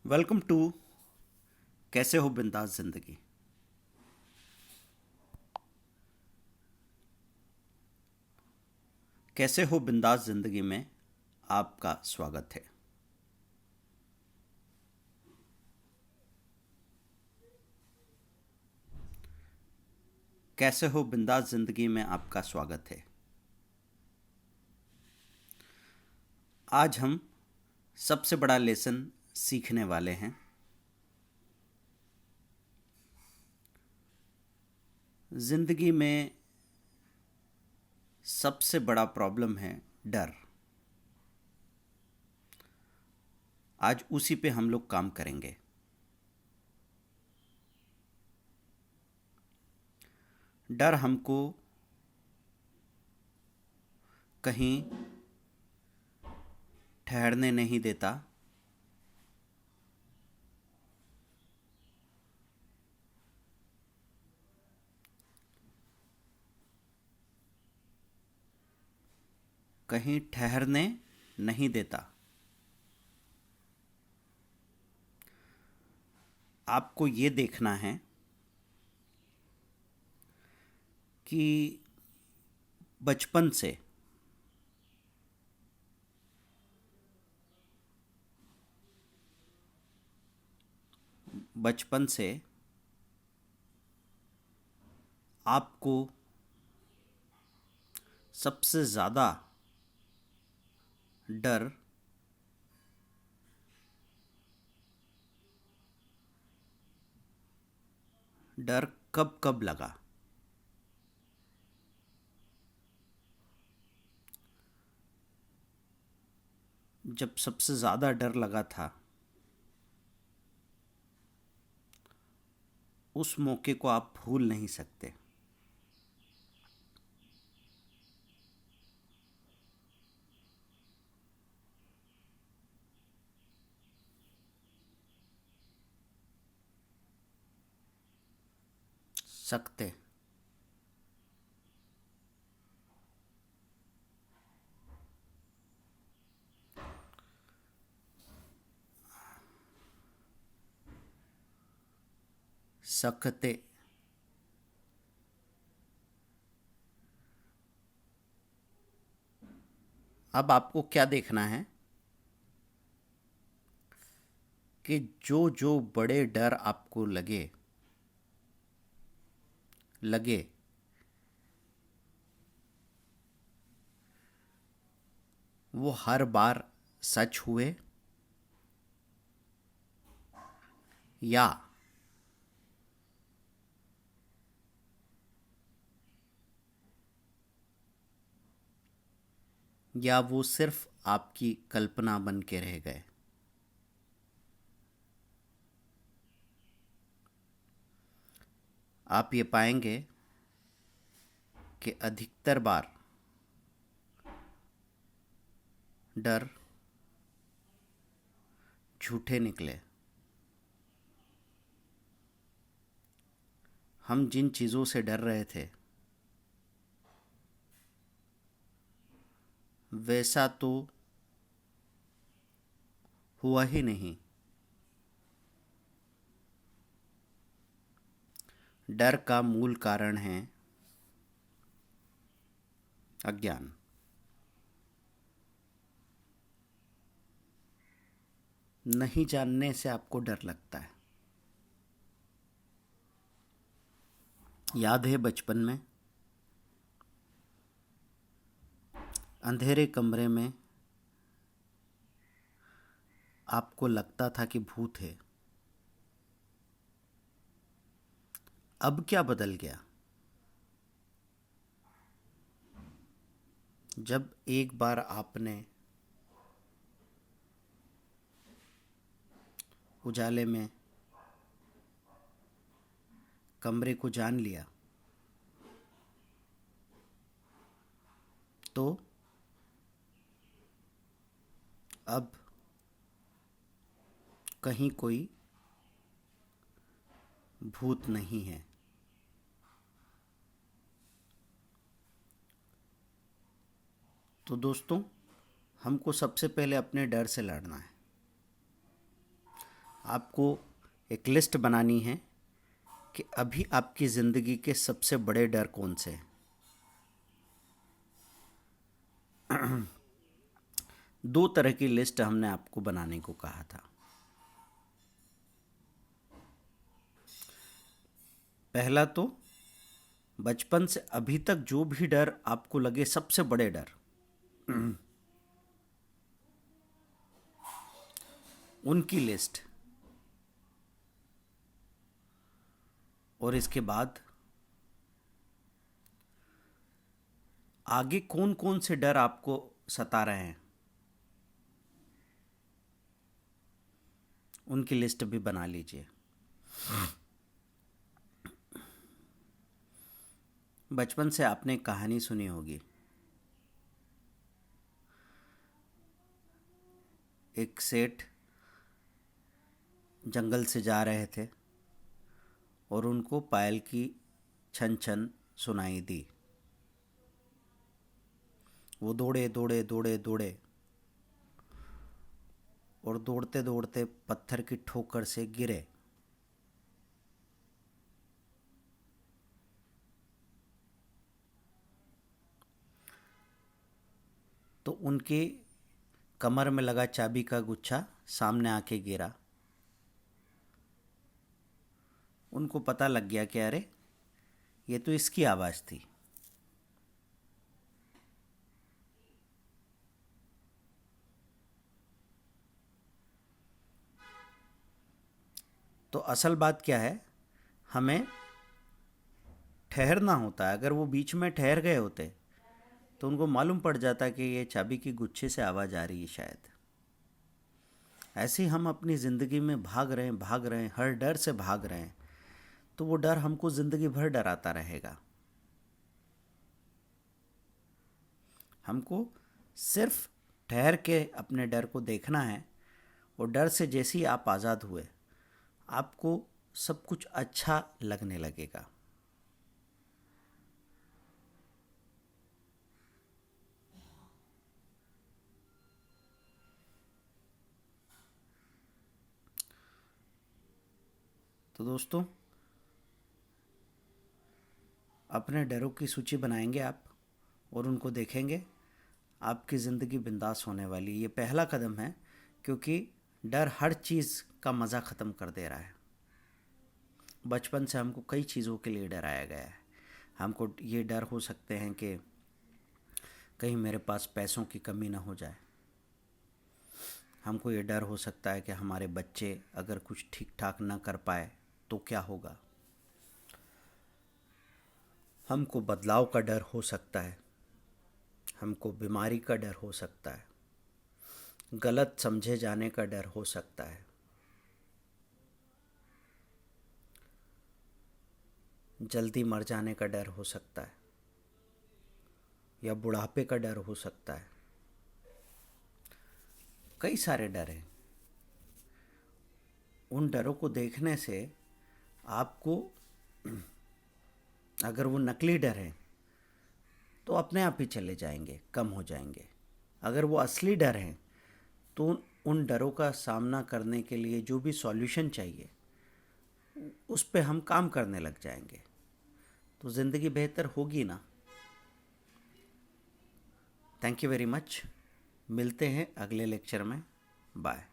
Welcome to कैसे हो बिंदास जिंदगी। कैसे हो बिंदास जिंदगी में आपका स्वागत है। कैसे हो बिंदास जिंदगी में आपका स्वागत है। आज हम सबसे बड़ा लेसन सीखने वाले हैं। जिंदगी में सबसे बड़ा प्रॉब्लम है डर। आज उसी पे हम लोग काम करेंगे। डर हमको कहीं ठहरने नहीं देता। कहीं ठहरने नहीं देता। आपको ये देखना है कि बचपन से बचपन से आपको सबसे ज़्यादा डर डर कब कब लगा। जब सबसे ज़्यादा डर लगा था उस मौके को आप भूल नहीं सकते। सकते। सकते। अब आपको क्या देखना है कि जो जो बड़े डर आपको लगे लगे वो हर बार सच हुए या वो सिर्फ आपकी कल्पना बन के रह गए। आप ये पाएंगे कि अधिकतर बार डर झूठे निकले। हम जिन चीज़ों से डर रहे थे वैसा तो हुआ ही नहीं। डर का मूल कारण है अज्ञान। नहीं जानने से आपको डर लगता है। याद है बचपन में अंधेरे कमरे में आपको लगता था कि भूत है। अब क्या बदल गया जब एक बार आपने उजाले में कमरे को जान लिया तो अब कहीं कोई भूत नहीं है। तो दोस्तों, हमको सबसे पहले अपने डर से लड़ना है। आपको एक लिस्ट बनानी है कि अभी आपकी ज़िंदगी के सबसे बड़े डर कौन से हैं। दो तरह की लिस्ट हमने आपको बनाने को कहा था। पहला तो बचपन से अभी तक जो भी डर आपको लगे सबसे बड़े डर, उनकी लिस्ट। और इसके बाद आगे कौन कौन से डर आपको सता रहे हैं उनकी लिस्ट भी बना लीजिए। बचपन से आपने कहानी सुनी होगी, एक सेठ जंगल से जा रहे थे और उनको पायल की छन छन सुनाई दी। वो दौड़े दौड़े दौड़े दौड़े और दौड़ते दौड़ते पत्थर की ठोकर से गिरे। तो उनके कमर में लगा चाबी का गुच्छा सामने आके गिरा। उनको पता लग गया कि अरे ये तो इसकी आवाज़ थी। तो असल बात क्या है, हमें ठहरना होता है। अगर वो बीच में ठहर गए होते तो उनको मालूम पड़ जाता कि ये चाबी की गुच्छे से आवाज़ आ रही है शायद। ऐसे ही हम अपनी ज़िंदगी में भाग रहे हैं, हर डर से भाग रहे हैं, तो वो डर हमको ज़िंदगी भर डराता रहेगा। हमको सिर्फ ठहर के अपने डर को देखना है, और डर से जैसे ही आप आज़ाद हुए आपको सब कुछ अच्छा लगने लगेगा। तो दोस्तों, अपने डरों की सूची बनाएंगे आप और उनको देखेंगे, आपकी ज़िंदगी बिंदास होने वाली है। ये पहला कदम है, क्योंकि डर हर चीज़ का मज़ा ख़त्म कर दे रहा है। बचपन से हमको कई चीज़ों के लिए डराया गया है। हमको ये डर हो सकते हैं कि कहीं मेरे पास पैसों की कमी ना हो जाए। हमको ये डर हो सकता है कि हमारे बच्चे अगर कुछ ठीक ठाक ना कर पाए तो क्या होगा। हमको बदलाव का डर हो सकता है, हमको बीमारी का डर हो सकता है, गलत समझे जाने का डर हो सकता है, जल्दी मर जाने का डर हो सकता है, या बुढ़ापे का डर हो सकता है। कई सारे डर हैं। उन डरों को देखने से आपको, अगर वो नकली डर हैं तो अपने आप ही चले जाएंगे, कम हो जाएंगे। अगर वो असली डर हैं तो उन डरों का सामना करने के लिए जो भी सॉल्यूशन चाहिए उस पे हम काम करने लग जाएंगे, तो ज़िंदगी बेहतर होगी ना। Thank you very much. मिलते हैं अगले लेक्चर में। बाय।